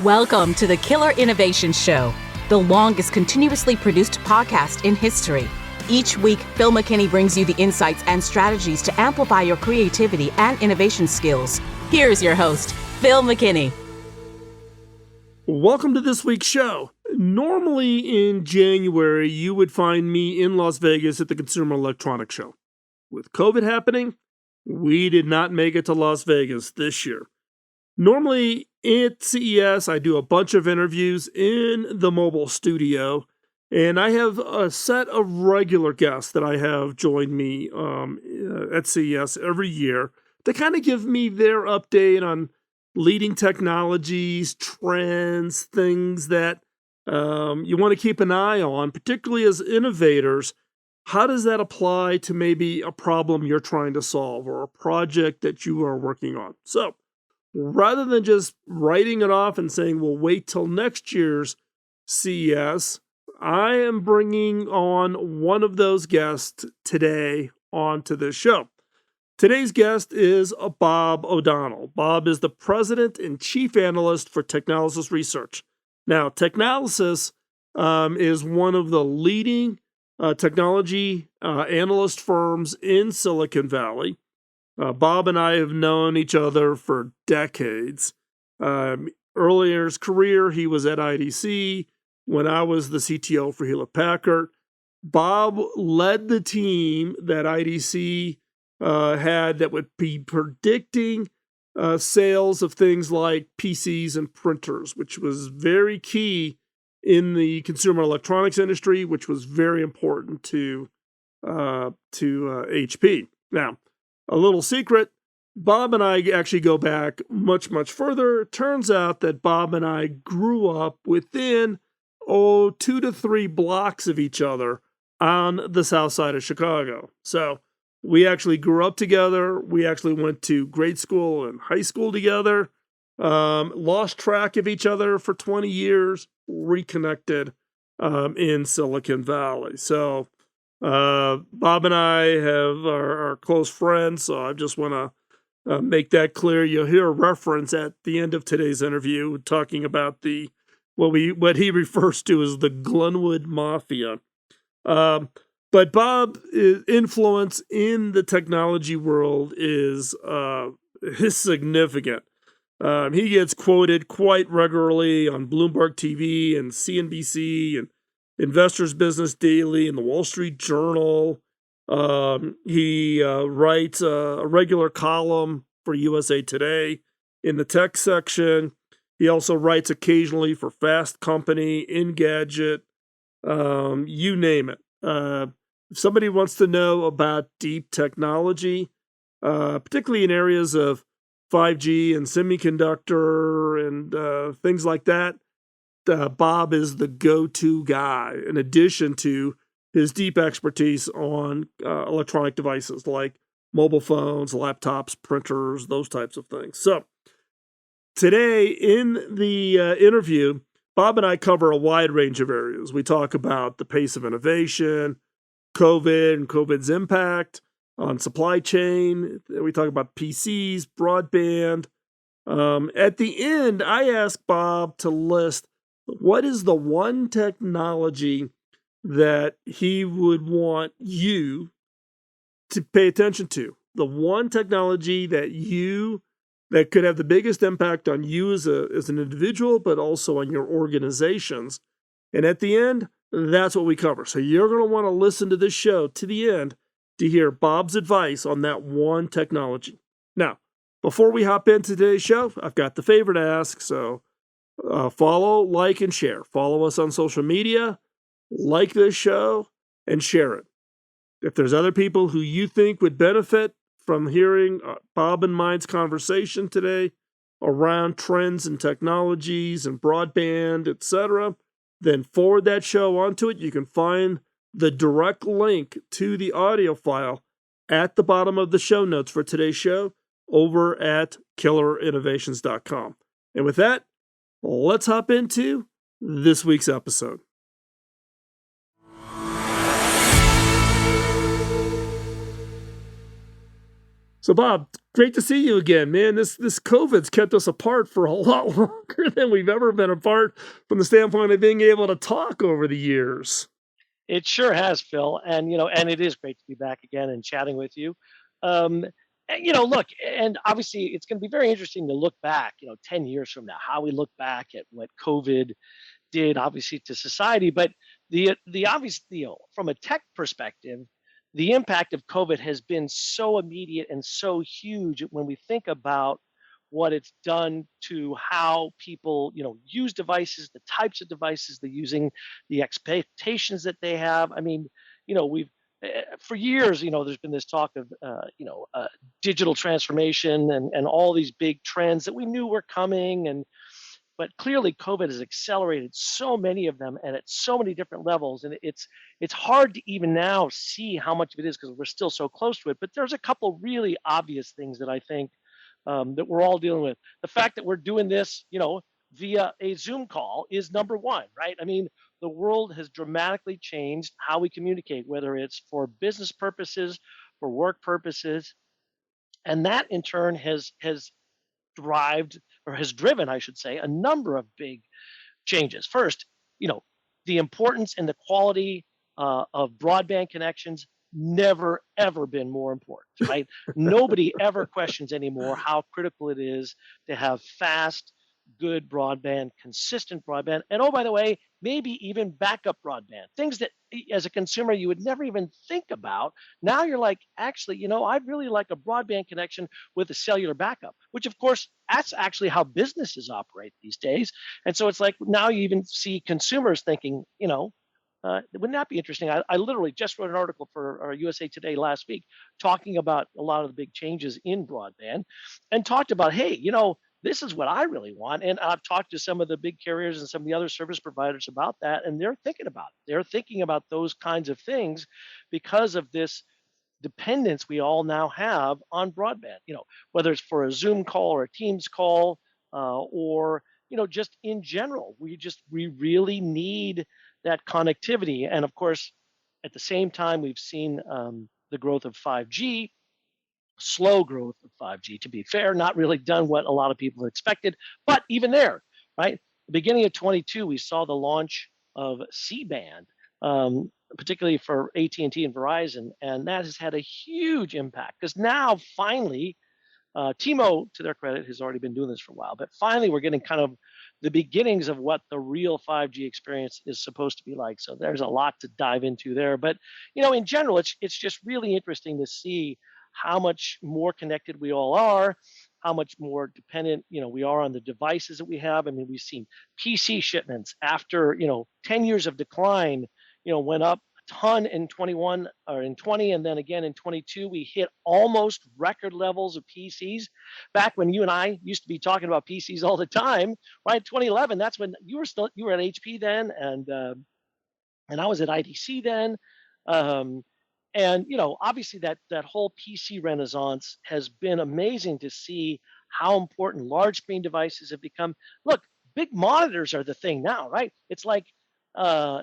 Welcome to the Killer Innovation Show, the longest continuously produced podcast in history. Each week, Phil McKinney brings you the insights and strategies to amplify your creativity and innovation skills. Here's your host, Phil McKinney. Welcome to this week's show. Normally in January, you would find me in Las Vegas at the Consumer Electronics Show. With COVID happening, we did not make it to Las Vegas this year. Normally at CES, I do a bunch of interviews in the mobile studio, and I have a set of regular guests that I have join me at CES every year to kind of give me their update on leading technologies, trends, things that you want to keep an eye on, particularly as innovators. How does that apply to maybe a problem you're trying to solve or a project that you are working on? So rather than just writing it off and saying, we'll wait till next year's CES, I am bringing on one of those guests today onto this show. Today's guest is Bob O'Donnell. Bob is the president and chief analyst for TECHnalysis Research. Now, TECHnalysis is one of the leading technology analyst firms in Silicon Valley. Bob and I have known each other for decades. Earlier in his career, he was at IDC when I was the CTO for Hewlett-Packard. Bob led the team that IDC had that would be predicting sales of things like PCs and printers, which was very key in the consumer electronics industry, which was very important to HP. Now, a little secret, Bob and I actually go back much, much further. It turns out that Bob and I grew up within 2 to 3 blocks of each other on the south side of Chicago. So we actually grew up together. We actually went to grade school and high school together, lost track of each other for 20 years, reconnected in Silicon Valley. So Bob and I are close friends, so I just want to make that clear. You'll hear a reference at the end of today's interview talking about what he refers to as the Glenwood Mafia. But Bob's influence in the technology world is significant. He gets quoted quite regularly on Bloomberg TV and CNBC and Investors Business Daily and the Wall Street Journal. He writes a regular column for USA Today in the tech section. He also writes occasionally for Fast Company, Engadget, you name it. If somebody wants to know about deep technology, particularly in areas of 5G and semiconductor and things like that, Bob is the go-to guy, in addition to his deep expertise on electronic devices like mobile phones, laptops, printers, those types of things. So today in the interview, Bob and I cover a wide range of areas. We talk about the pace of innovation, COVID and COVID's impact on supply chain. We talk about PCs, broadband. At the end, I asked Bob to list what is the one technology that he would want you to pay attention to? The one technology that could have the biggest impact on you as an individual, but also on your organizations. And at the end, that's what we cover. So you're going to want to listen to this show to the end to hear Bob's advice on that one technology. Now, before we hop into today's show, I've got the favor to ask. So follow, like, and share. Follow us on social media, like this show, and share it. If there's other people who you think would benefit from hearing Bob and mine's conversation today around trends and technologies and broadband, etc., then forward that show onto it. You can find the direct link to the audio file at the bottom of the show notes for today's show over at killerinnovations.com. And with that, let's hop into this week's episode. So, Bob, great to see you again, man. This COVID's kept us apart for a lot longer than we've ever been apart from the standpoint of being able to talk over the years. It sure has, Phil, and and it is great to be back again and chatting with you. Um, look, and obviously it's going to be very interesting to look back, 10 years from now, how we look back at what COVID did, obviously, to society. But the obvious deal from a tech perspective, the impact of COVID has been so immediate and so huge when we think about what it's done to how people, use devices, the types of devices they're using, the expectations that they have. I mean, we've for years, there's been this talk of, digital transformation and all these big trends that we knew were coming, and but clearly COVID has accelerated so many of them and at so many different levels, and it's hard to even now see how much of it is because we're still so close to it. But there's a couple really obvious things that I think that we're all dealing with. The fact that we're doing this, via a Zoom call is number one, right? I mean, the world has dramatically changed how we communicate, whether it's for business purposes, for work purposes, and that in turn has derived or has driven, I should say, a number of big changes. First, you know, the importance and the quality of broadband connections never ever been more important, right? Nobody ever questions anymore how critical it is to have fast, good broadband, consistent broadband, and oh, by the way, maybe even backup broadband. Things that as a consumer you would never even think about. Now you're like, actually, I'd really like a broadband connection with a cellular backup, which of course that's actually how businesses operate these days. And so it's like now you even see consumers thinking, wouldn't that be interesting? I literally just wrote an article for USA Today last week talking about a lot of the big changes in broadband and talked about, hey, this is what I really want. And I've talked to some of the big carriers and some of the other service providers about that, and they're thinking about it. They're thinking about those kinds of things because of this dependence we all now have on broadband, whether it's for a Zoom call or a Teams call, or, just in general, we really need that connectivity. And of course, at the same time, we've seen the growth of 5G, slow growth of 5G, to be fair, not really done what a lot of people expected, but even there, right? The beginning of 22, we saw the launch of C-band, particularly for AT&T and Verizon, and that has had a huge impact because now finally, T-Mo, to their credit, has already been doing this for a while, but finally we're getting kind of the beginnings of what the real 5G experience is supposed to be like. So there's a lot to dive into there, but in general, it's just really interesting to see how much more connected we all are, how much more dependent we are on the devices that we have. I mean, we've seen PC shipments after 10 years of decline, went up a ton in 21 or in 20, and then again in 22 we hit almost record levels of PCs. Back when you and I used to be talking about PCs all the time, right? 2011, that's when you were at HP then, and I was at IDC then. Um, and obviously that whole PC renaissance has been amazing to see how important large screen devices have become. Look, big monitors are the thing now, right? It's like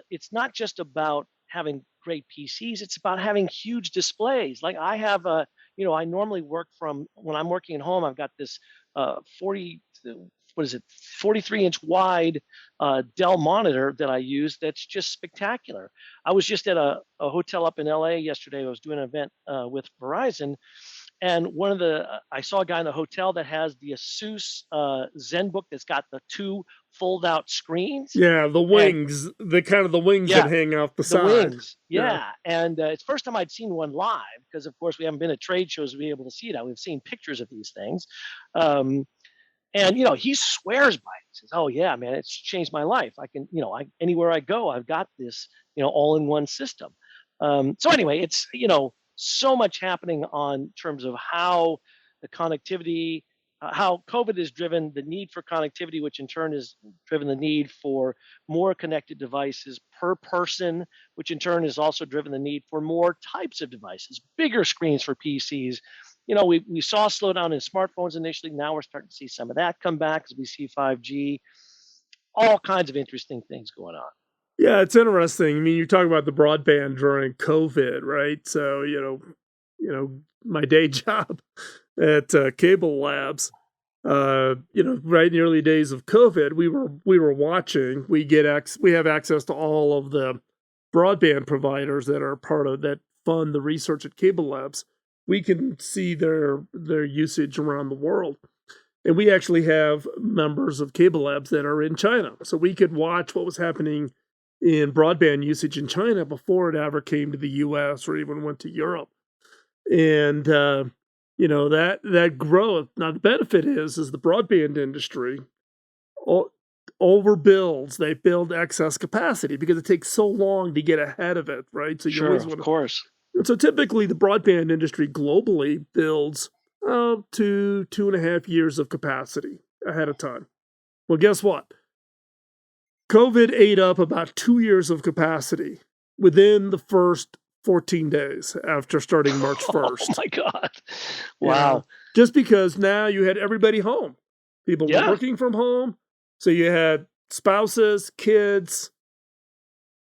it's not just about having great PCs; it's about having huge displays. Like I have a, I normally work from when I'm working at home. I've got this 40, what is it, 43-inch wide Dell monitor that I use. That's just spectacular. I was just at a hotel up in LA yesterday. I was doing an event with Verizon, and I saw a guy in the hotel that has the Asus ZenBook that's got the two fold out screens. Yeah, the And wings, the wings that yeah, hang off the the side. wings. Yeah. Yeah. And it's the first time I'd seen one live because, of course, we haven't been at trade shows to be able to see that. We've seen pictures of these things. And he swears by it. He says, "Oh yeah, man, it's changed my life. I can, anywhere I go, I've got this, all-in-one system." So anyway, it's so much happening on terms of how the connectivity, how COVID has driven the need for connectivity, which in turn has driven the need for more connected devices per person, which in turn has also driven the need for more types of devices, bigger screens for PCs. We saw a slowdown in smartphones initially. Now we're starting to see some of that come back as we see 5G. All kinds of interesting things going on. Yeah, it's interesting. I mean, you talk about the broadband during COVID, right? So, my day job at Cable Labs. Right in the early days of COVID, we were watching. We have access to all of the broadband providers that are part of that fund the research at Cable Labs. We can see their usage around the world, and we actually have members of Cable Labs that are in China, so we could watch what was happening in broadband usage in China before it ever came to the U.S. or even went to Europe, and that growth. Now the benefit is the broadband industry overbuilds. They build excess capacity because it takes so long to get ahead of it, right? So you Sure, always of want to. course. And so typically the broadband industry globally builds 2.5 years of capacity ahead of time. Well, guess what? COVID ate up about 2 years of capacity within the first 14 days after starting March 1st. Oh my God. Yeah. Wow. Just because now you had everybody home. People were Yeah. working from home. So you had spouses, kids,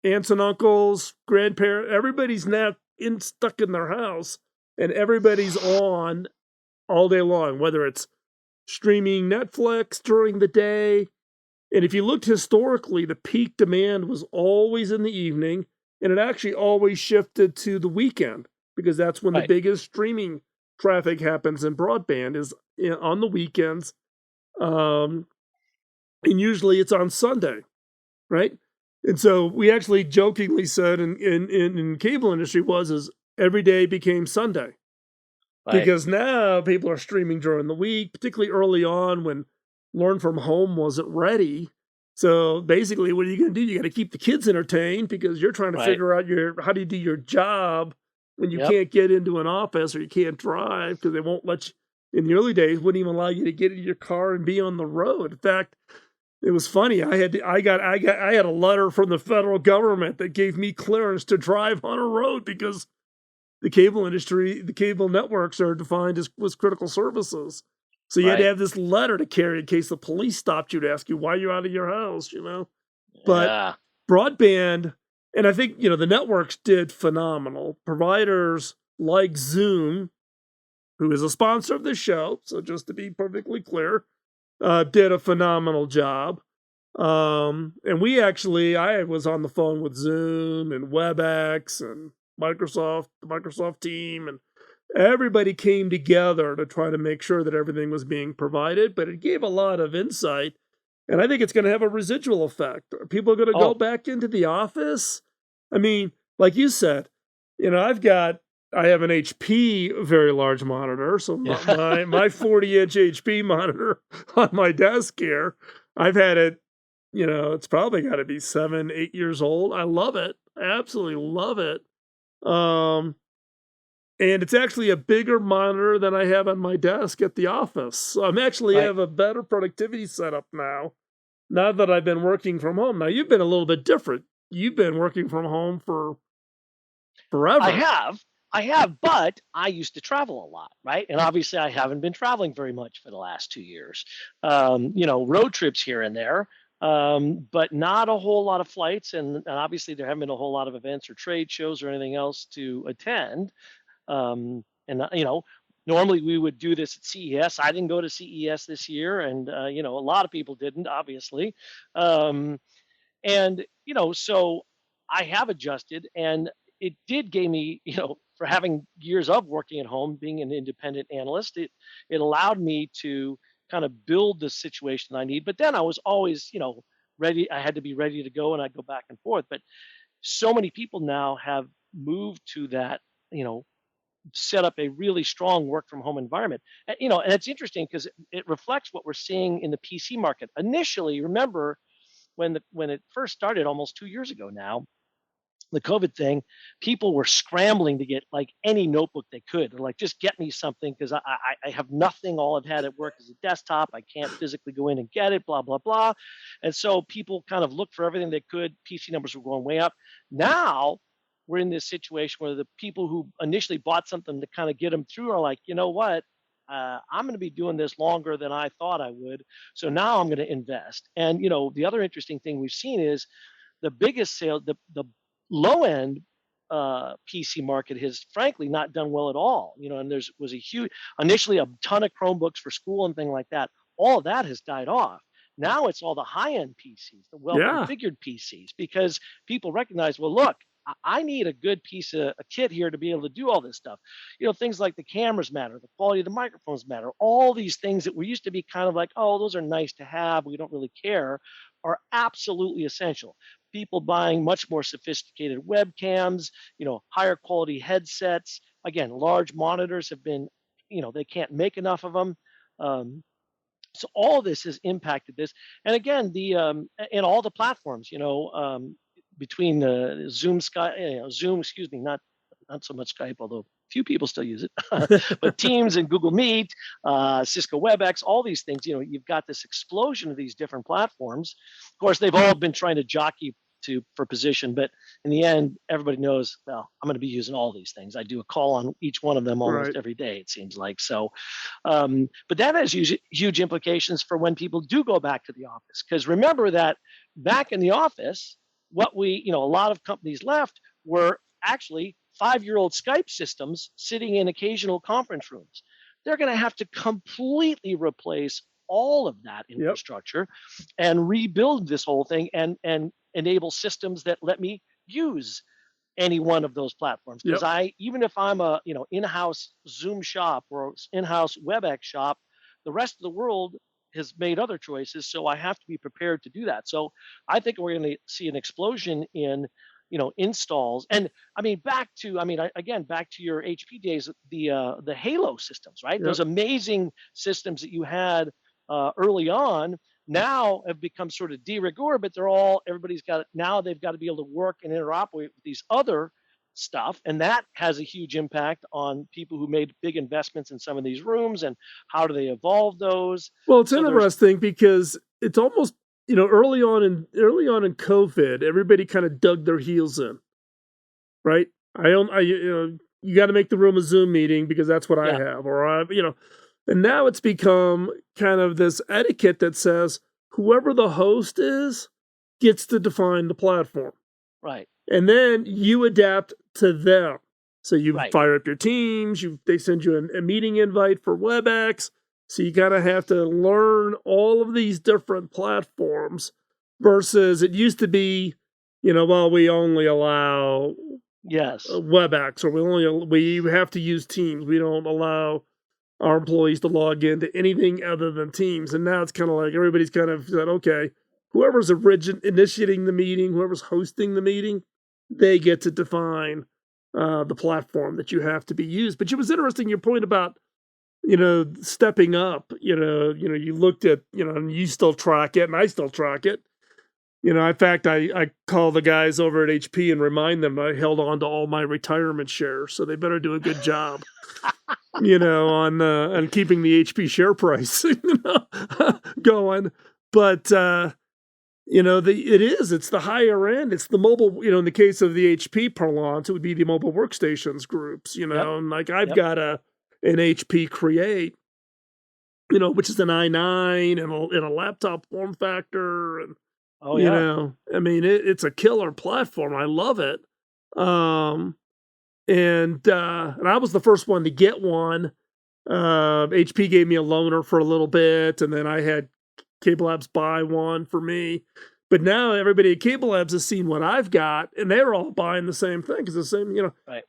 aunts and uncles, grandparents, everybody's now stuck in their house, and everybody's on all day long, whether it's streaming Netflix during the day. And if you looked historically, the peak demand was always in the evening, and it actually always shifted to the weekend because that's when the Right. biggest streaming traffic happens in broadband is on the weekends. And usually it's on Sunday, right? And so we actually jokingly said in cable industry is every day became Sunday. Right. Because now people are streaming during the week, particularly early on when Learn from Home wasn't ready. So basically, what are you going to do? You got to keep the kids entertained because you're trying to Right. figure out how do you do your job when you Yep. can't get into an office or you can't drive because they won't let you. In the early days, wouldn't even allow you to get in your car and be on the road. In fact, it was funny. I had a letter from the federal government that gave me clearance to drive on a road because the cable industry, the cable networks are defined as critical services. So you had to Right. have this letter to carry in case the police stopped you to ask you why you're out of your house, But Yeah. broadband, and I think, the networks did phenomenal. Providers like Zoom, who is a sponsor of this show, so just to be perfectly clear, did a phenomenal job. And I was on the phone with Zoom and WebEx and the Microsoft team, and everybody came together to try to make sure that everything was being provided, but it gave a lot of insight. And I think it's going to have a residual effect. Are people going to go Oh, back into the office? I mean, like you said, I have an HP very large monitor, so yeah. my 40-inch HP monitor on my desk here, I've had it, it's probably got to be 7, 8 years old. I love it. I absolutely love it. And it's actually a bigger monitor than I have on my desk at the office. So I'm actually Right. have a better productivity setup now that I've been working from home. Now you've been a little bit different. You've been working from home for forever. I have, but I used to travel a lot, right? And obviously, I haven't been traveling very much for the last 2 years. Road trips here and there, but not a whole lot of flights. And obviously, there haven't been a whole lot of events or trade shows or anything else to attend. And normally we would do this at CES. I didn't go to CES this year, and a lot of people didn't, obviously. Um, so I have adjusted, and it did give me, for having years of working at home, being an independent analyst, it allowed me to kind of build the situation I need. But then I was always, ready. I had to be ready to go, and I'd go back and forth. But so many people now have moved to that, set up a really strong work from home environment. And it's interesting because it reflects what we're seeing in the PC market. Initially, remember when it first started almost 2 years ago now, the COVID thing, people were scrambling to get like any notebook they could. They're like, just get me something because I have nothing. All I've had at work is a desktop. I can't physically go in and get it, blah, blah, blah. And so people kind of looked for everything they could. PC numbers were going way up. Now we're in this situation where the people who initially bought something to kind of get them through are like, you know what? I'm going to be doing this longer than I thought I would. So now I'm going to invest. And, the other interesting thing we've seen is the biggest sale, the low end PC market has frankly not done well at all. And was a huge initially a ton of Chromebooks for school and things like that. All of that has died off. Now it's all the high-end PCs, the Yeah. well-configured PCs, because people recognize, well, look, I need a good piece of a kit here to be able to do all this stuff. Things like the cameras matter, the quality of the microphones matter, all these things that we used to be kind of like, oh, those are nice to have, we don't really care, are absolutely essential. People buying much more sophisticated webcams, higher quality headsets. Again, large monitors have been, they can't make enough of them. So all this has impacted this. And again, the in all the platforms, between the Zoom, Zoom, excuse me, not so much Skype, although few people still use it, but Teams and Google Meet, Cisco WebEx, all these things. You've got this explosion of these different platforms. Of course, they've all been trying to jockey for position, but in the end, everybody knows, well, I'm going to be using all these things. I do a call on each one of them almost every day, it seems like. So, but that has huge implications for when people do go back to the office. Because remember that back in the office, what a lot of companies left were actually 5-year-old Skype systems sitting in occasional conference rooms. They're going to have to completely replace all of that infrastructure and rebuild this whole thing and enable systems that let me use any one of those platforms. Because even if I'm a in-house Zoom shop or in-house WebEx shop, the rest of the world has made other choices, so I have to be prepared to do that. So I think we're going to see an explosion in installs. And back to your HP days, the Halo systems, right? Those amazing systems that you had early on now have become sort of de rigueur, but they've got to be able to work and interoperate with these other stuff. And that has a huge impact on people who made big investments in some of these rooms, and how do they evolve those? Well, it's interesting because it's almost, early on in COVID, everybody kind of dug their heels in, right? You got to make the room a Zoom meeting because that's what I have, and now it's become kind of this etiquette that says whoever the host is gets to define the platform. Right. And then you adapt to them. So you fire up your teams, they send you a meeting invite for WebEx. So you kind of have to learn all of these different platforms versus it used to be, we only allow WebEx, or we have to use Teams. We don't allow our employees to log into anything other than Teams. And now it's kind of like everybody's kind of said, okay, whoever's initiating the meeting, whoever's hosting the meeting, they get to define the platform that you have to be used. But it was interesting your point about, stepping up. You looked at, and you still track it, and I still track it. In fact, I call the guys over at HP and remind them I held on to all my retirement shares, so they better do a good job. On keeping the HP share price, going. But it's the higher end. It's the mobile. In the case of the HP parlance, it would be the mobile workstations groups. And like I've got an HP Create, which is an i9 and a laptop form factor, and it's a killer platform. I love it. And I was the first one to get one. HP gave me a loaner for a little bit, and then I had Cable Labs buy one for me. But now everybody at Cable Labs has seen what I've got, and they're all buying the same thing. Because the same,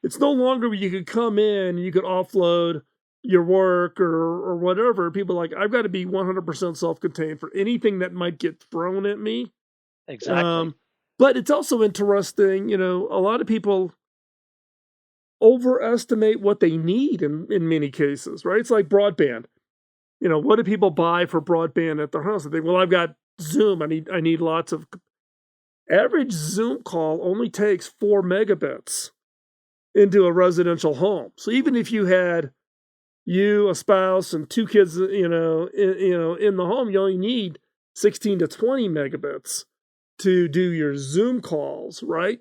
it's no longer where you could come in and you could offload your work or whatever. People are like, I've got to be 100% self-contained for anything that might get thrown at me. Exactly. But it's also interesting, a lot of people overestimate what they need in many cases, right? It's like broadband. What do people buy for broadband at their house? They think, well, I've got Zoom. I need lots of. Average Zoom call only takes 4 megabits into a residential home. So even if you had a spouse, and 2 kids, in the home, you only need 16 to 20 megabits to do your Zoom calls, right?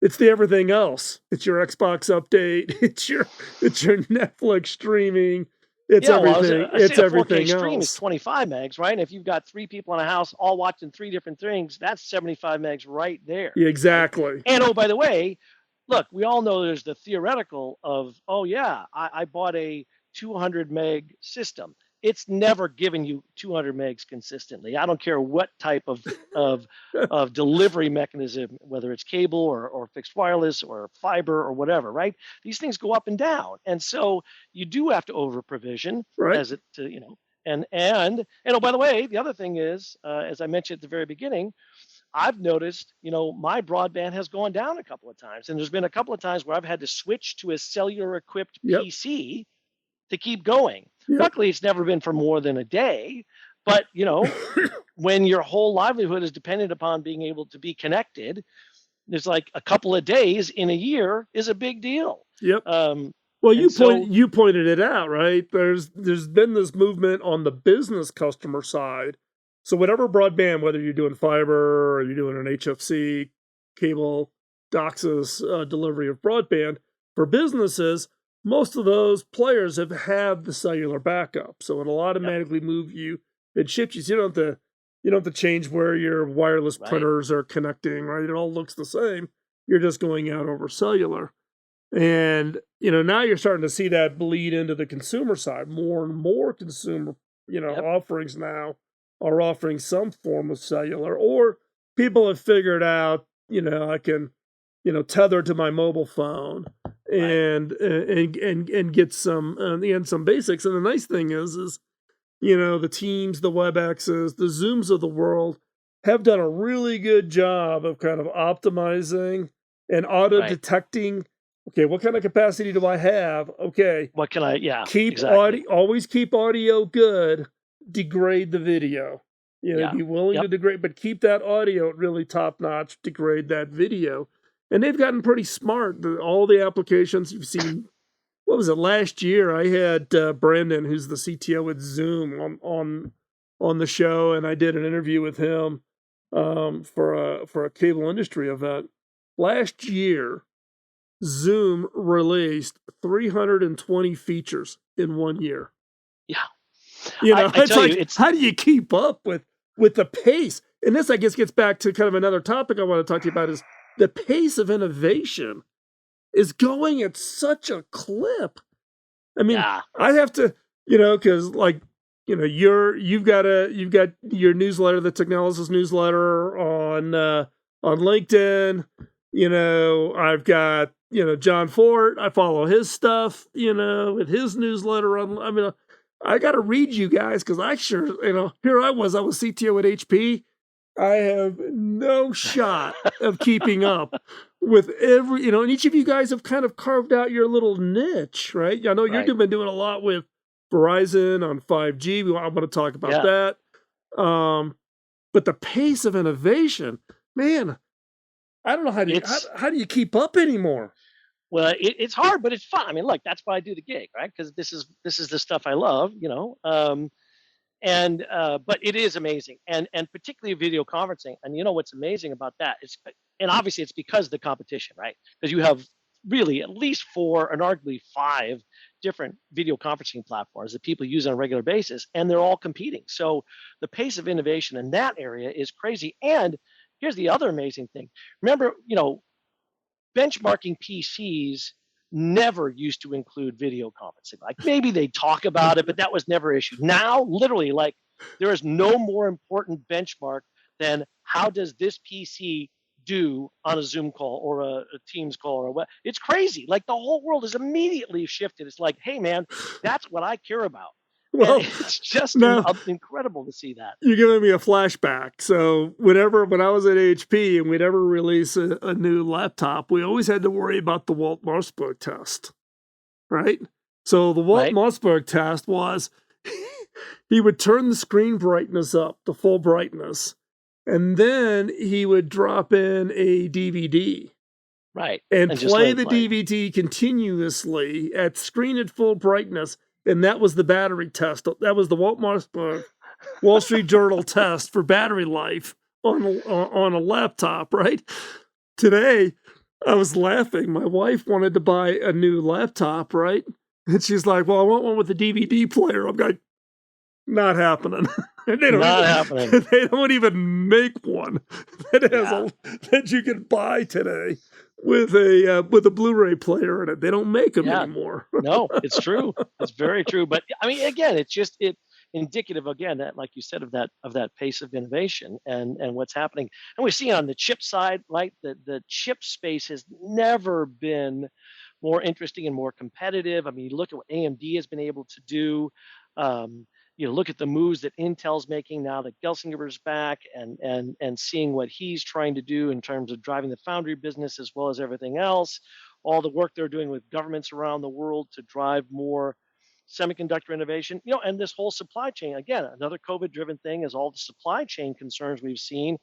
It's the everything else. It's your Xbox update. It's your Netflix streaming. It's Yeah, well, everything. I say It's a 4K everything stream is else. 25 megs, right? And if you've got three people in a house all watching three different things, that's 75 megs right there, Yeah, right? exactly. And oh, by the way, look, we all know there's the theoretical of, oh yeah, I bought a 200 meg system. It's never giving you 200 megs consistently. I don't care what type of of delivery mechanism, whether it's cable or fixed wireless or fiber or whatever, right? These things go up and down, and so you do have to over provision Right. as it and oh, by the way, the other thing is, as I mentioned at the very beginning, I've noticed, my broadband has gone down a couple of times, and there's been a couple of times where I've had to switch to a cellular equipped Yep. PC to keep going. Yep. Luckily, it's never been for more than a day, but when your whole livelihood is dependent upon being able to be connected, there's like a couple of days in a year is a big deal. Yep. Well, And so, you pointed it out, right? There's been this movement on the business customer side. So whatever broadband, whether you're doing fiber or you're doing an HFC, cable, DOCSIS delivery of broadband for businesses, most of those players have had the cellular backup, so it'll yep, automatically move you and shift you. So you don't have to change where your wireless right, printers are connecting, right? It all looks the same. You're just going out over cellular. And, now you're starting to see that bleed into the consumer side. More and more consumer, yep, offerings now are offering some form of cellular, or people have figured out, I can, tether to my mobile phone right, and get some, and some basics. And the nice thing is, the Teams, the WebExes, the Zooms of the world have done a really good job of kind of optimizing and auto right. detecting. Okay, what kind of capacity do I have? Okay, What can I? Yeah, keep exactly. audio, always keep audio good, degrade the video. Yeah, Be willing to yep, degrade, but keep that audio really top notch, degrade that video. And they've gotten pretty smart. All the applications you've seen, what was it, last year? I had Brandon, who's the CTO at Zoom, on the show, and I did an interview with him for a cable industry event. Last year, Zoom released 320 features in 1 year. yeah. I It's tell you, like, it's how do you keep up with the pace? And this, I guess, gets back to kind of another topic I want to talk to you about is the pace of innovation is going at such a clip. I mean, yeah, I have to, because like, you've got your newsletter, the TECHnalysis newsletter on LinkedIn. I've got, John Fort. I follow his stuff, with his newsletter I got to read you guys because I sure, here I was CTO at HP. I have no shot of keeping up with every, and each of you guys have kind of carved out your little niche, right? I know right, you've been doing a lot with Verizon on 5G. I'm going to talk about yeah. that. But the pace of innovation, man, I don't know how It's how do you keep up anymore? Well, it's hard, but it's fun. I mean, look, that's why I do the gig, right? Because this is the stuff I love, and but it is amazing, and particularly video conferencing. And what's amazing about that is, and obviously it's because of the competition, right? Because you have really at least four and arguably five different video conferencing platforms that people use on a regular basis, and they're all competing. So the pace of innovation in that area is crazy. And here's the other amazing thing. Remember, benchmarking PCs never used to include video conferencing. Like maybe they talk about it, but that was never issued. Now, literally, like there is no more important benchmark than how does this PC do on a Zoom call or a Teams call or what? It's crazy. Like the whole world is immediately shifted. It's like, hey man, that's what I care about. And Well, it's just now incredible to see that. you're giving me a flashback. So when I was at HP and we'd ever release a new laptop, we always had to worry about the Walt Mossberg test, right? So the Walt Right? Mossberg test was he would turn the screen brightness up to full brightness, and then he would drop in a DVD Right. and And just let play it the play. DVD continuously at screen at full brightness. And that was the battery test. That was the Walt Mossberg Wall Street Journal test for battery life on a laptop, right? Today, I was laughing. My wife wanted to buy a new laptop, right? And she's like, well, I want one with a DVD player. I'm like, not happening. And Not happening. they don't even make one that has Yeah. that you can buy today with a Blu-ray player in it. They don't make them Yeah. anymore. No, it's true. It's very true. But I mean, again, it's just indicative again that, like you said, of that pace of innovation and what's happening. And we see on the chip side, right? The chip space has never been more interesting and more competitive. I mean, you look at what AMD has been able to do. Um, look at the moves that Intel's making now that Gelsinger's back, and seeing what he's trying to do in terms of driving the foundry business as well as everything else. All the work they're doing with governments around the world to drive more semiconductor innovation, and this whole supply chain. Again, another COVID-driven thing is all the supply chain concerns we've seen.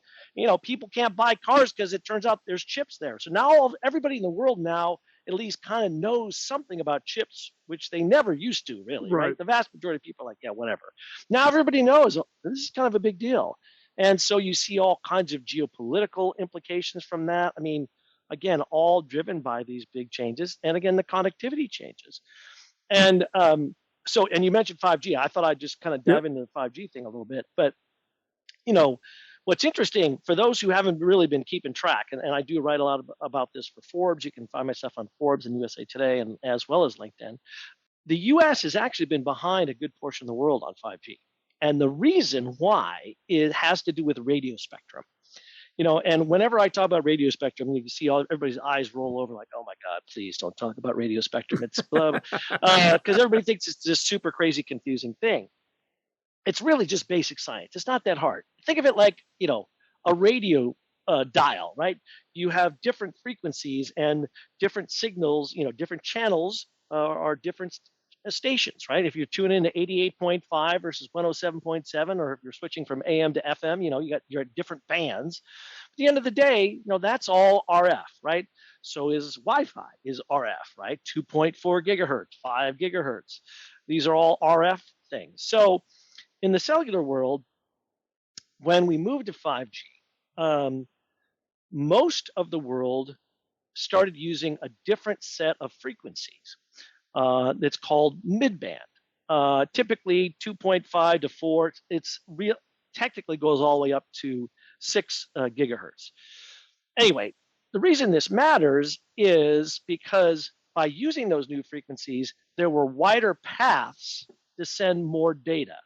People can't buy cars because it turns out there's chips there. So now everybody in the world now at least kind of knows something about chips, which they never used to really, right? Right. The vast majority of people are like, yeah, whatever. Now everybody knows, oh, this is kind of a big deal. And so you see all kinds of geopolitical implications from that. I mean, again, all driven by these big changes. And again, the connectivity changes. And and you mentioned 5G. I thought I'd just kind of dive Yep. into the 5G thing a little bit. But, you know, what's interesting for those who haven't really been keeping track, and I do write a lot about this for Forbes. You can find my stuff on Forbes and USA Today, and as well as LinkedIn. The US has actually been behind a good portion of the world on 5G. And the reason why it has to do with radio spectrum. And whenever I talk about radio spectrum, you can see everybody's eyes roll over like, oh my God, please don't talk about radio spectrum. It's because everybody thinks it's this super crazy, confusing thing. It's really just basic science. It's not that hard. Think of it like, a radio dial, right? You have different frequencies and different signals, different channels are different stations, right? If you're tuning into 88.5 versus 107.7, or if you're switching from AM to FM, you're at different bands. At the end of the day, that's all RF, right? So is Wi-Fi is RF, right? 2.4 gigahertz, 5 gigahertz. These are all RF things. So in the cellular world, when we moved to 5G, most of the world started using a different set of frequencies. That's called midband. Typically 2.5 to 4. It's real. Technically goes all the way up to 6 gigahertz. Anyway, the reason this matters is because by using those new frequencies, there were wider paths to send more data.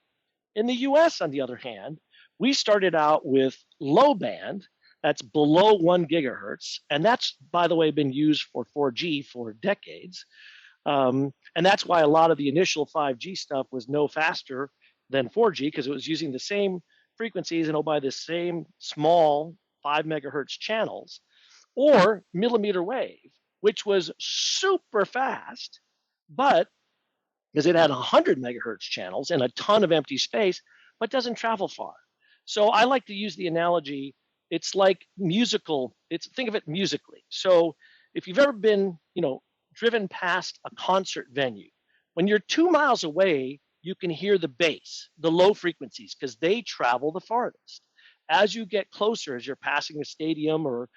In the US, on the other hand, we started out with low band, that's below 1 gigahertz. And that's, by the way, been used for 4G for decades. And that's why a lot of the initial 5G stuff was no faster than 4G, because it was using the same frequencies and by the same small 5 megahertz channels, or millimeter wave, which was super fast, but because it had 100 megahertz channels and a ton of empty space, but doesn't travel far. So I like to use the analogy, it's like musical, think of it musically. So if you've ever been, driven past a concert venue, when you're 2 miles away, you can hear the bass, the low frequencies, because they travel the farthest. As you get closer, as you're passing a stadium or,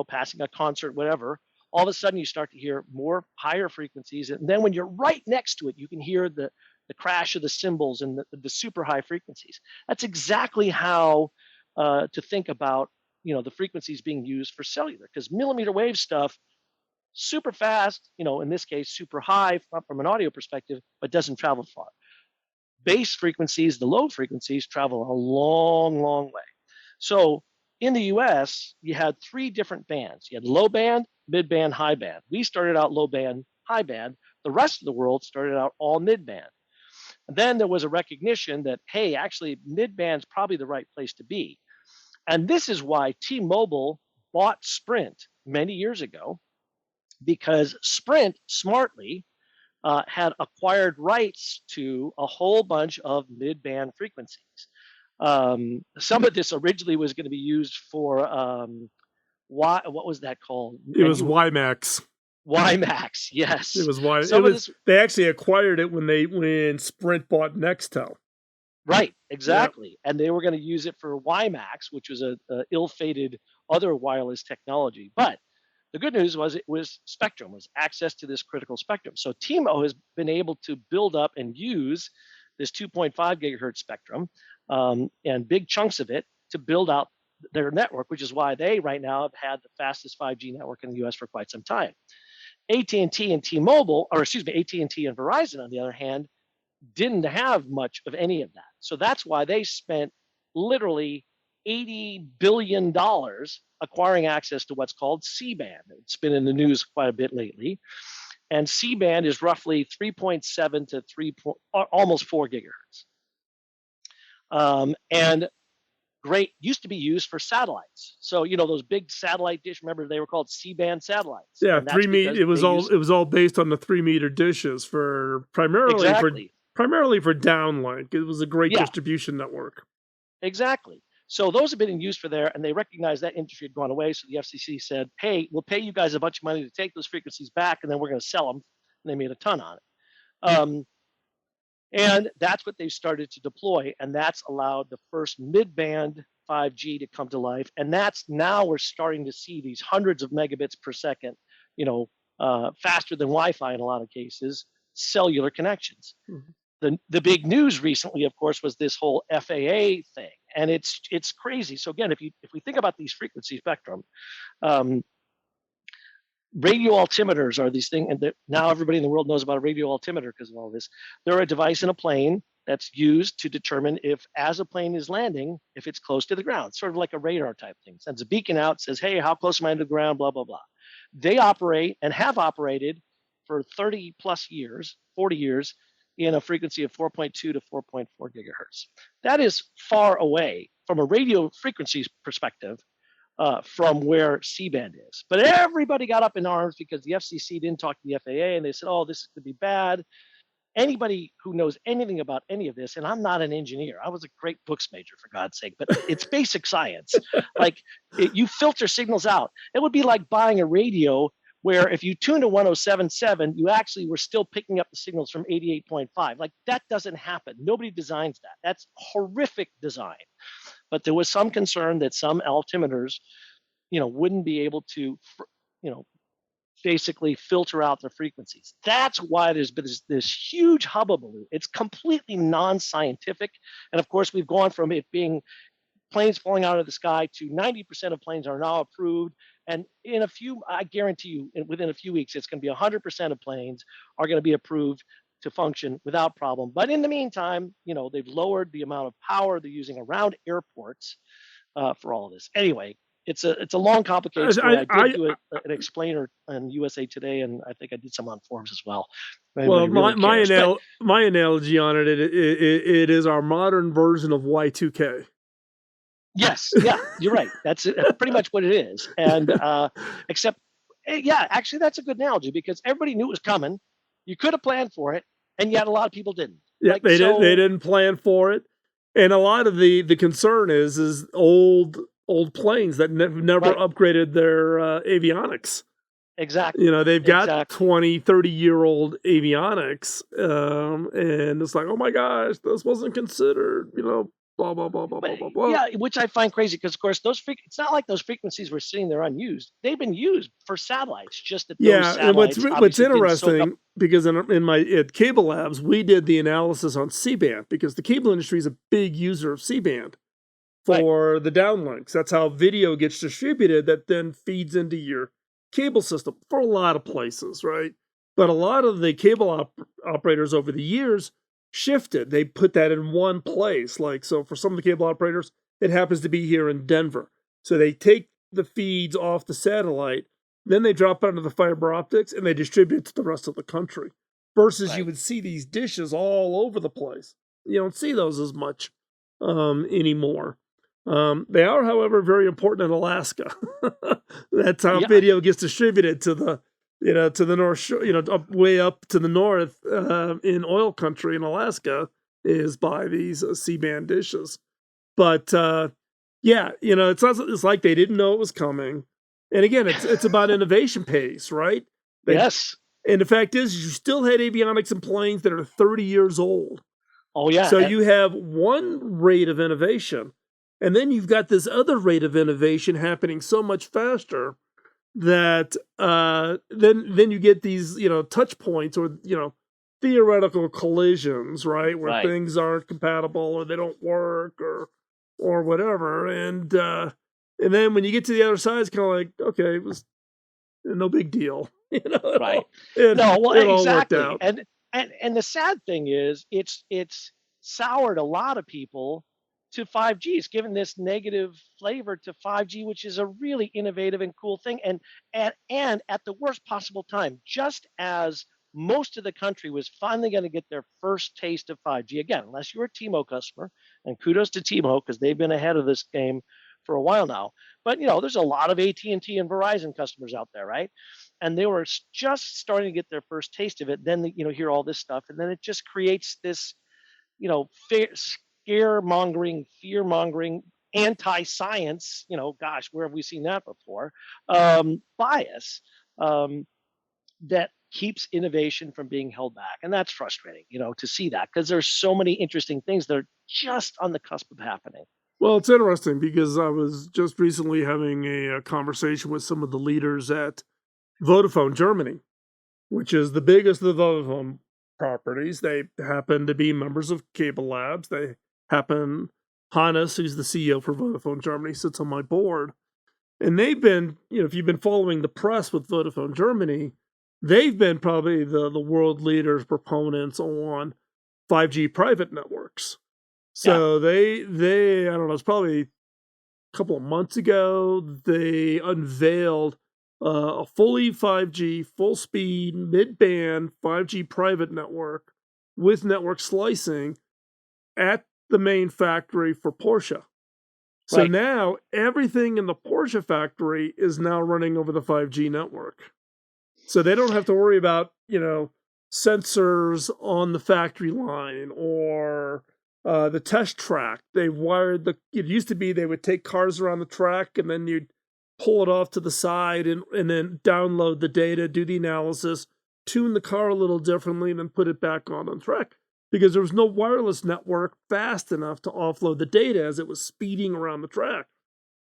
passing a concert, whatever, all of a sudden you start to hear more higher frequencies. And then when you're right next to it, you can hear the crash of the cymbals and the super high frequencies. That's exactly how to think about, the frequencies being used for cellular, because millimeter wave stuff, super fast, in this case, super high from an audio perspective, but doesn't travel far. Bass frequencies, the low frequencies, travel a long, long way. So in the US, you had 3 different bands. You had low band, mid band, high band. We started out low band, high band. The rest of the world started out all mid band. And then there was a recognition that, hey, actually, mid band's probably the right place to be. And this is why T-Mobile bought Sprint many years ago, because Sprint smartly had acquired rights to a whole bunch of mid-band frequencies. Some of this originally was going to be used for what was that called? It was WiMAX. WiMAX, yes. It was they actually acquired it when Sprint bought Nextel. Right, exactly. Yep. And they were going to use it for WiMAX, which was a ill-fated other wireless technology. But The good news was it was spectrum, was access to this critical spectrum. So T-Mo has been able to build up and use this 2.5 gigahertz spectrum and big chunks of it to build out their network, which is why they right now have had the fastest 5G network in the US for quite some time. AT&T and T-Mobile, or excuse me, AT&T and Verizon, on the other hand, didn't have much of any of that. So that's why they spent literally $80 billion acquiring access to what's called C-band. It's been in the news quite a bit lately. And C-band is roughly 3.7 to almost 4 gigahertz. And great, used to be used for satellites. So, those big satellite dish, remember they were called C-band satellites. Yeah, 3-meter. It was all based on the 3-meter dishes for primarily for downlink. It was a great distribution network. Exactly. So those have been used for there, and they recognized that industry had gone away. So the FCC said, "Hey, we'll pay you guys a bunch of money to take those frequencies back, and then we're going to sell them." And they made a ton on it. And that's what they've started to deploy, and that's allowed the first mid-band 5G to come to life. And that's now we're starting to see these hundreds of megabits per second, faster than Wi-Fi in a lot of cases, cellular connections. Mm-hmm. The big news recently, of course, was this whole FAA thing, and it's crazy. So again, if we think about these frequency spectrum, radio altimeters are these things, and now everybody in the world knows about a radio altimeter because of all this. They're a device in a plane that's used to determine if, as a plane is landing, if it's close to the ground, sort of like a radar type thing. Sends a beacon out, says, "Hey, how close am I to the ground?" Blah blah blah. They operate and have operated for 30 plus years, 40 years, in a frequency of 4.2 to 4.4 gigahertz. That is far away from a radio frequency perspective from where C-band is. But everybody got up in arms because the FCC didn't talk to the FAA, and they said, "Oh, this could be bad." Anybody who knows anything about any of this, and I'm not an engineer, I was a great books major, for God's sake, but it's basic science. You filter signals out. It would be like buying a radio where if you tune to 107.7, you actually were still picking up the signals from 88.5. That doesn't happen. Nobody designs that. That's horrific design. But there was some concern that some altimeters, wouldn't be able to, basically filter out the frequencies. That's why there's been this huge hullabaloo. It's completely non-scientific. And of course, we've gone from it being planes falling out of the sky to 90% of planes are now approved. And I guarantee you, within a few weeks, it's going to be 100% of planes are going to be approved to function without problem. But in the meantime, they've lowered the amount of power they're using around airports for all of this. Anyway, it's a long, complicated story. I did do an explainer on USA Today, and I think I did some on Forbes as well. Well, my analogy on it is our modern version of Y2K. Yes, yeah, you're right. That's pretty much what it is. And except, actually, that's a good analogy because everybody knew it was coming. You could have planned for it, and yet a lot of people didn't. Yeah, they didn't plan for it, and a lot of the concern is old planes that never upgraded their avionics. Exactly. They've got 20, 30-year-old avionics, and it's like, oh my gosh, this wasn't considered. Blah blah blah blah blah blah. Yeah, which I find crazy because, of course, it's not like those frequencies were sitting there unused. They've been used for satellites. Just that those satellites and what's interesting because at Cable Labs we did the analysis on C-band because the cable industry is a big user of C-band for the downlinks. That's how video gets distributed. That then feeds into your cable system for a lot of places, right? But a lot of the cable operators over the years shifted. They put that in one place. So for some of the cable operators, it happens to be here in Denver. So they take the feeds off the satellite, then they drop it onto the fiber optics, and they distribute it to the rest of the country. Versus you would see these dishes all over the place. You don't see those as much anymore. They are, however, very important in Alaska. That's how video gets distributed to the to the north shore, way up to the north in oil country in Alaska is by these C-band dishes. But it's like they didn't know it was coming. And again, it's about innovation pace, right? Yes. And the fact is, you still had avionics in planes that are 30 years old. Oh, yeah. So you have one rate of innovation, and then you've got this other rate of innovation happening so much faster that then you get these, touch points or, theoretical collisions, right? Where Right. things aren't compatible or they don't work or whatever. And then when you get to the other side, it's kind of like, okay, it was no big deal. Right. It No, well, it all worked exactly. out. And the sad thing is it's soured a lot of people to 5G. It's given this negative flavor to 5G, which is a really innovative and cool thing. And at the worst possible time, just as most of the country was finally going to get their first taste of 5G. Again, unless you're a T-Mo customer, and kudos to T-Mo because they've been ahead of this game for a while now. But there's a lot of AT&T and Verizon customers out there, right? And they were just starting to get their first taste of it. Then hear all this stuff, and then it just creates this scaremongering, fear mongering, anti-science. Gosh, where have we seen that before? Bias that keeps innovation from being held back, and that's frustrating. To see that because there's so many interesting things that are just on the cusp of happening. Well, it's interesting because I was just recently having a conversation with some of the leaders at Vodafone Germany, which is the biggest of the Vodafone properties. They happen to be members of Cable Labs. Hannes, who's the CEO for Vodafone Germany, sits on my board. And they've been, if you've been following the press with Vodafone Germany, they've been probably the world leaders, proponents on 5G private networks. So they I don't know, it's probably a couple of months ago, they unveiled a fully 5G, full speed, mid-band 5G private network with network slicing at the main factory for Porsche. So Right. now everything in the Porsche factory is now running over the 5G network. So they don't have to worry about, sensors on the factory line or the test track. They wired it used to be they would take cars around the track and then you'd pull it off to the side and then download the data, do the analysis, tune the car a little differently, and then put it back on track. Because there was no wireless network fast enough to offload the data as it was speeding around the track.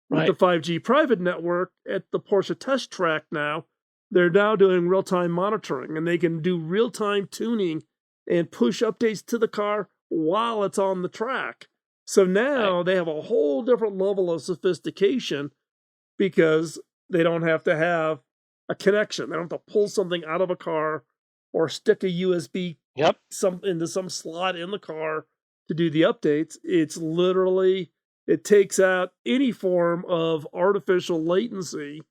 With the 5G private network at the Porsche test track now, they're now doing real-time monitoring, and they can do real-time tuning and push updates to the car while it's on the track. So now they have a whole different level of sophistication because they don't have to have a connection. They don't have to pull something out of a car or stick a USB into some slot in the car to do the updates. It's literally, it takes out any form of artificial latency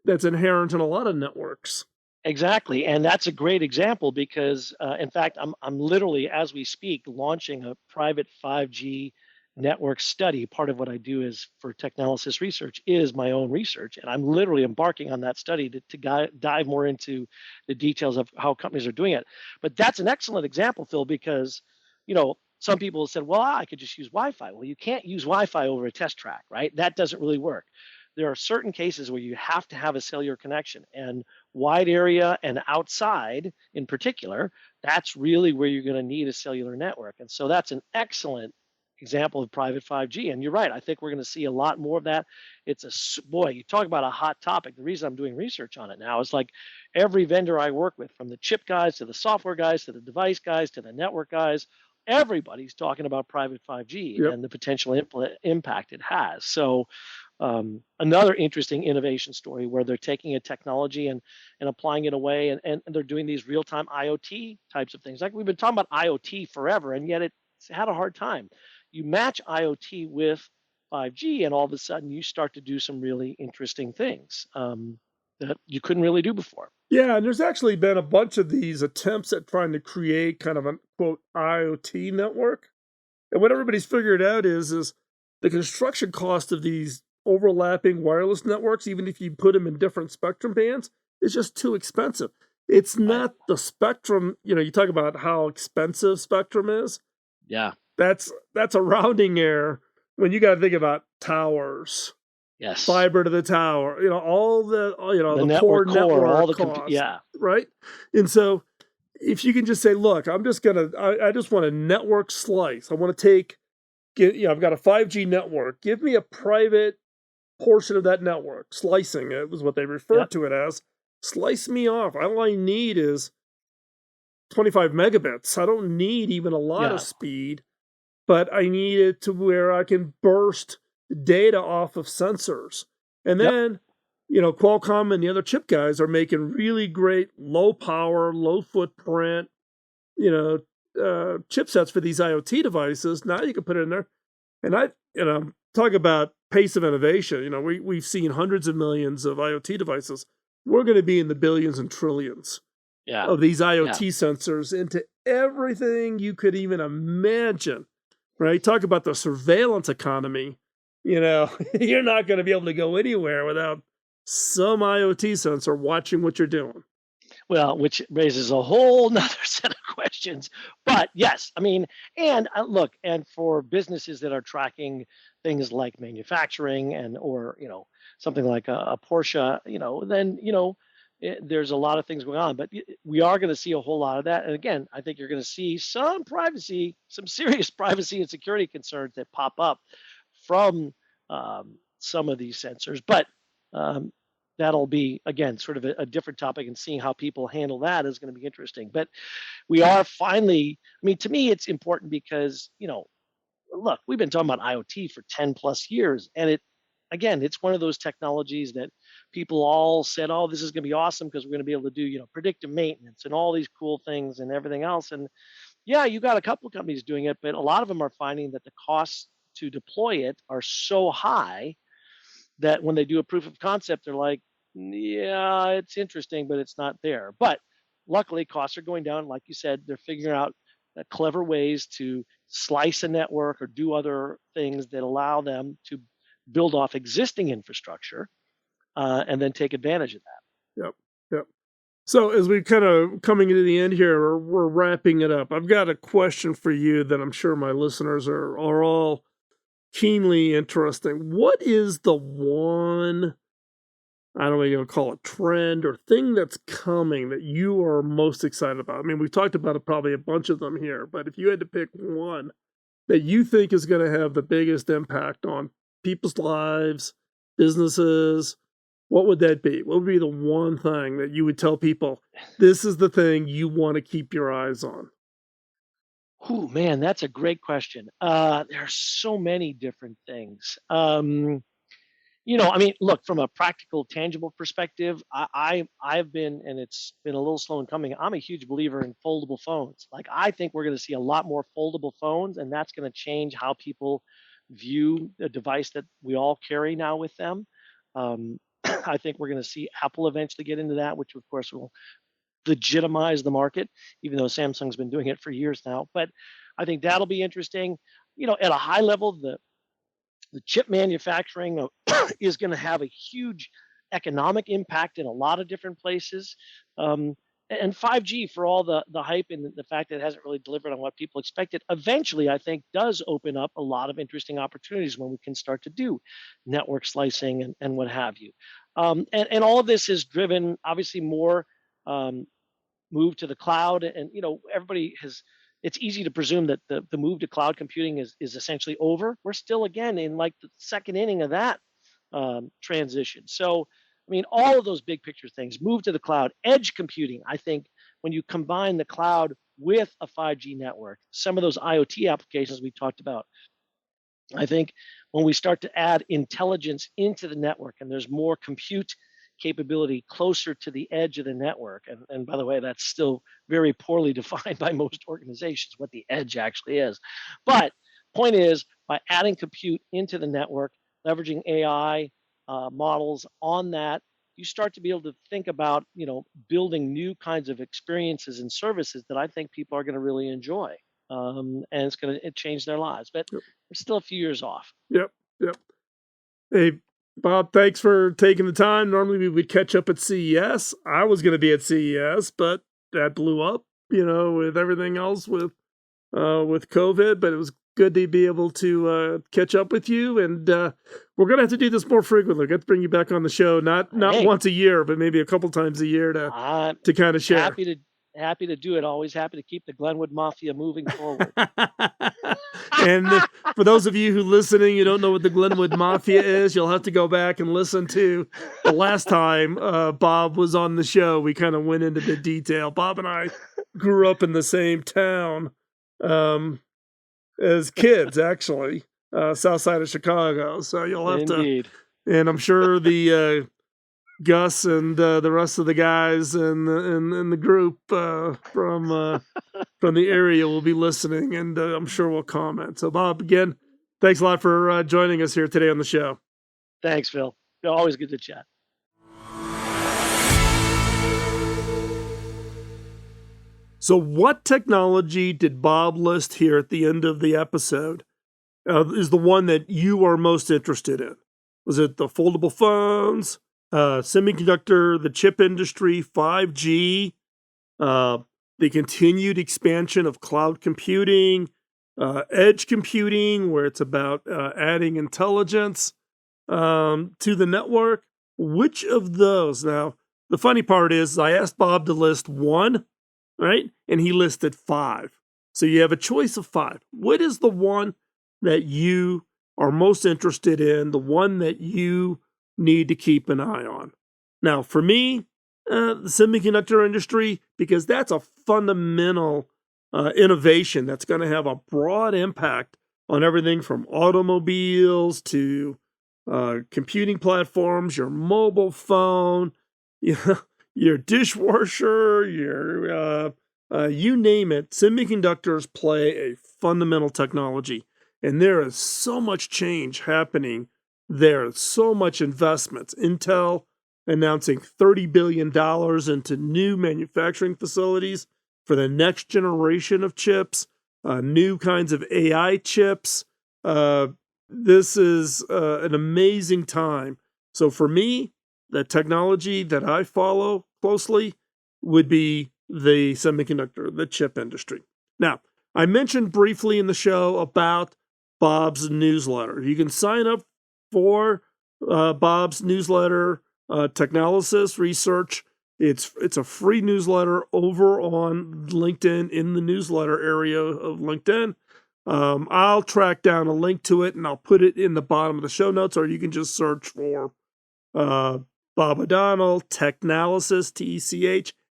that's inherent in a lot of networks. Exactly, and that's a great example because, in fact, I'm literally, as we speak, launching a private 5G network study. Part of what I do is for TECHnalysis research is my own research, and I'm literally embarking on that study to dive more into the details of how companies are doing it. But that's an excellent example, Phil, because some people have said, "Well, I could just use Wi-Fi." Well, you can't use Wi-Fi over a test track, right? That doesn't really work. There are certain cases where you have to have a cellular connection, and wide area and outside in particular, that's really where you're going to need a cellular network. And so that's an excellent example of private 5G. And you're right, I think we're going to see a lot more of that. Boy, you talk about a hot topic. The reason I'm doing research on it now is like every vendor I work with, from the chip guys to the software guys to the device guys to the network guys, everybody's talking about private 5G and the potential impact it has. So another interesting innovation story where they're taking a technology and applying it away, and they're doing these real-time IoT types of things. Like we've been talking about IoT forever, and yet it's had a hard time. You match IoT with 5G, and all of a sudden you start to do some really interesting things that you couldn't really do before. Yeah, and there's actually been a bunch of these attempts at trying to create kind of a quote IoT network. And what everybody's figured out is the construction cost of these overlapping wireless networks, even if you put them in different spectrum bands, is just too expensive. It's not the spectrum, you talk about how expensive spectrum is. Yeah. That's a rounding error when you got to think about towers. Yes. Fiber to the tower, all the network poor core, network all the costs, right? And so if you can just say, look, I just want a network slice. I want to I've got a 5G network. Give me a private portion of that network, slicing it was what they referred Yep. to it as. Slice me off. All I need is 25 megabits. I don't need even a lot of Yeah. speed, but I need it to where I can burst data off of sensors. And Yep. then, Qualcomm and the other chip guys are making really great low power, low footprint, chipsets for these IoT devices. Now you can put it in there. And talk about pace of innovation. We've seen hundreds of millions of IoT devices. We're going to be in the billions and trillions Yeah. of these Yeah. IoT sensors into everything you could even imagine, right? Talk about the surveillance economy. You're not going to be able to go anywhere without some IoT sensor watching what you're doing. Well, which raises a whole nother set of questions. But yes, I mean, and look, and for businesses that are tracking things like manufacturing or something like a Porsche, then there's a lot of things going on. But we are going to see a whole lot of that. And again, I think you're going to see some serious privacy and security concerns that pop up from some of these sensors. But um, that'll be again sort of a different topic, and seeing how people handle that is going to be interesting. But we are finally, I mean, to me it's important because look, we've been talking about IoT for 10 plus years, and it's one of those technologies that people all said, oh, this is going to be awesome because we're going to be able to do predictive maintenance and all these cool things and everything else. And yeah, you got a couple of companies doing it, but a lot of them are finding that the costs to deploy it are so high that when they do a proof of concept, they're like, yeah, it's interesting, but it's not there. But luckily, costs are going down. Like you said, they're figuring out clever ways to slice a network or do other things that allow them to build off existing infrastructure and then take advantage of that. Yep. Yep. So as we kind of coming to the end here, we're wrapping it up. I've got a question for you that I'm sure my listeners are all keenly interested. What is the one, I don't know what you're going to call it, trend or thing that's coming that you are most excited about? I mean, we've talked about probably a bunch of them here, but if you had to pick one that you think is going to have the biggest impact on people's lives, businesses, what would that be? What would be the one thing that you would tell people, this is the thing you want to keep your eyes on? Oh man, that's a great question. There are so many different things. I mean, look, from a practical, tangible perspective, I've been, and it's been a little slow in coming. I'm a huge believer in foldable phones. Like, I think we're going to see a lot more foldable phones, and that's going to change how people view the device that we all carry now with them. I think we're going to see Apple eventually get into that, which of course will legitimize the market, even though Samsung's been doing it for years now. But I think that'll be interesting. At a high level, the chip manufacturing is going to have a huge economic impact in a lot of different places. And 5G, for all the hype and the fact that it hasn't really delivered on what people expected, eventually I think does open up a lot of interesting opportunities when we can start to do network slicing and what have you. And all of this is driven obviously more um, move to the cloud, and everybody has. It's easy to presume that the move to cloud computing is essentially over. We're still again in like the second inning of that transition. So I mean, all of those big picture things, move to the cloud, edge computing. I think when you combine the cloud with a 5G network, some of those IoT applications we talked about, I think when we start to add intelligence into the network and there's more compute capability closer to the edge of the network, and by the way, that's still very poorly defined by most organizations, what the edge actually is. But point is, by adding compute into the network, leveraging AI models on that, you start to be able to think about, building new kinds of experiences and services that I think people are going to really enjoy. And it's going to change their lives. But Yep. we're still a few years off. Yep. Hey, Bob, thanks for taking the time. Normally we would catch up at CES. I was going to be at CES, but that blew up, with everything else with COVID. But it was good to be able to catch up with you. And we're going to have to do this more frequently. We're going to bring you back on the show, not Hey. once a year, but maybe a couple times a year to kind of share. Happy to do it. Always happy to keep the Glenwood Mafia moving forward. And for those of you who listening, you don't know what the Glenwood Mafia is, you'll have to go back and listen to the last time Bob was on the show. We kind of went into the detail. Bob and I grew up in the same town as kids, actually, south side of Chicago. So you'll have Indeed. to, and I'm sure the Gus and the rest of the guys in the group from the area will be listening, and I'm sure we'll comment. So, Bob, again, thanks a lot for joining us here today on the show. Thanks, Phil. Always good to chat. So, what technology did Bob list here at the end of the episode is the one that you are most interested in? Was it the foldable phones, semiconductor, the chip industry, 5G, the continued expansion of cloud computing, edge computing, where it's about adding intelligence to the network? Which of those? Now, the funny part is I asked Bob to list one, right? And he listed 5. So you have a choice of 5. What is the one that you are most interested in, the one that you need to keep an eye on? Now, for me, the semiconductor industry, because that's a fundamental innovation that's going to have a broad impact on everything from automobiles to computing platforms, your mobile phone, your dishwasher, your you name it. Semiconductors play a fundamental technology, and there is so much change happening there. So much investments. Intel announcing $30 billion into new manufacturing facilities for the next generation of chips, new kinds of AI chips. This is an amazing time. So for me, the technology that I follow closely would be the semiconductor, the chip industry. Now, I mentioned briefly in the show about Bob's newsletter. You can sign up for Bob's newsletter, TECHnalysis Research. It's a free newsletter over on LinkedIn, in the newsletter area of LinkedIn. I'll track down a link to it and I'll put it in the bottom of the show notes, or you can just search for Bob O'Donnell, TECHnalysis,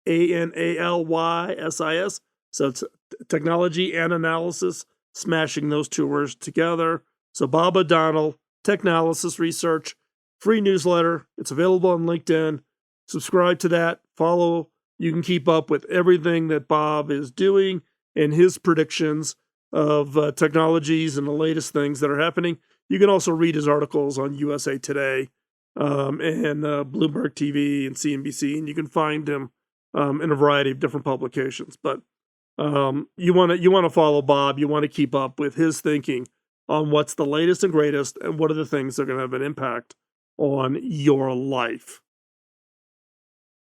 TECHANALYSIS. So it's technology and analysis, smashing those two words together. So Bob O'Donnell, TECHnalysis Research, free newsletter. It's available on LinkedIn. Subscribe to that. Follow. You can keep up with everything that Bob is doing and his predictions of technologies and the latest things that are happening. You can also read his articles on USA Today and Bloomberg TV and CNBC, and you can find him in a variety of different publications. But you want to follow Bob. You want to keep up with his thinking on what's the latest and greatest and what are the things that are going to have an impact on your life.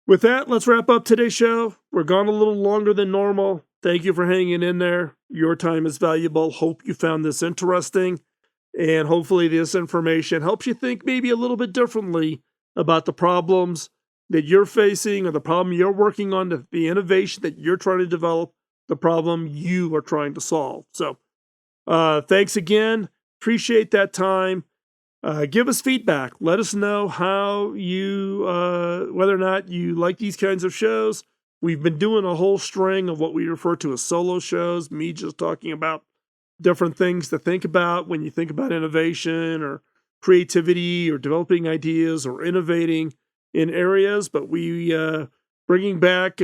With that, let's wrap up today's show. We're gone a little longer than normal. Thank you for hanging in there. Your time is valuable. Hope you found this interesting. And hopefully this information helps you think maybe a little bit differently about the problems that you're facing or the problem you're working on, the innovation that you're trying to develop, the problem you are trying to solve. So thanks again. Appreciate that time. Give us feedback. Let us know how you, whether or not you like these kinds of shows. We've been doing a whole string of what we refer to as solo shows, me just talking about different things to think about when you think about innovation or creativity or developing ideas or innovating in areas. But we bringing back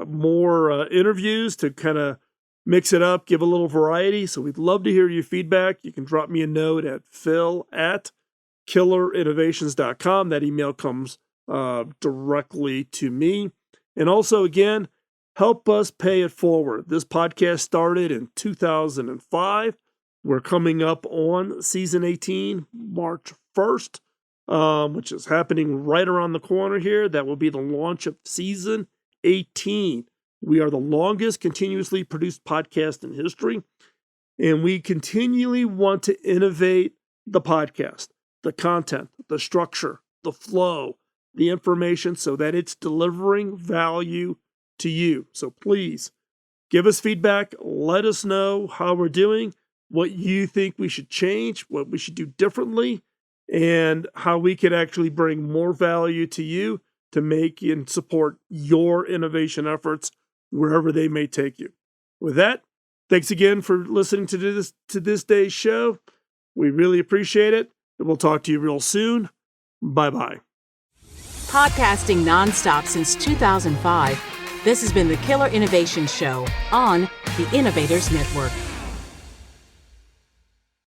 more interviews to kind of mix it up, give a little variety. So we'd love to hear your feedback. You can drop me a note at phil@killerinnovations.com. That email comes directly to me. And also, again, help us pay it forward. This podcast started in 2005. We're coming up on season 18, March 1st, which is happening right around the corner here. That will be the launch of season 18. We are the longest continuously produced podcast in history, and we continually want to innovate the podcast, the content, the structure, the flow, the information, so that it's delivering value to you. So please give us feedback. Let us know how we're doing. what you think we should change, what we should do differently, and how we could actually bring more value to you to make and support your innovation efforts wherever they may take you. With that, thanks again for listening to this day's show. We really appreciate it, and we'll talk to you real soon. Bye-bye. Podcasting nonstop since 2005, this has been the Killer Innovation Show on the Innovators Network.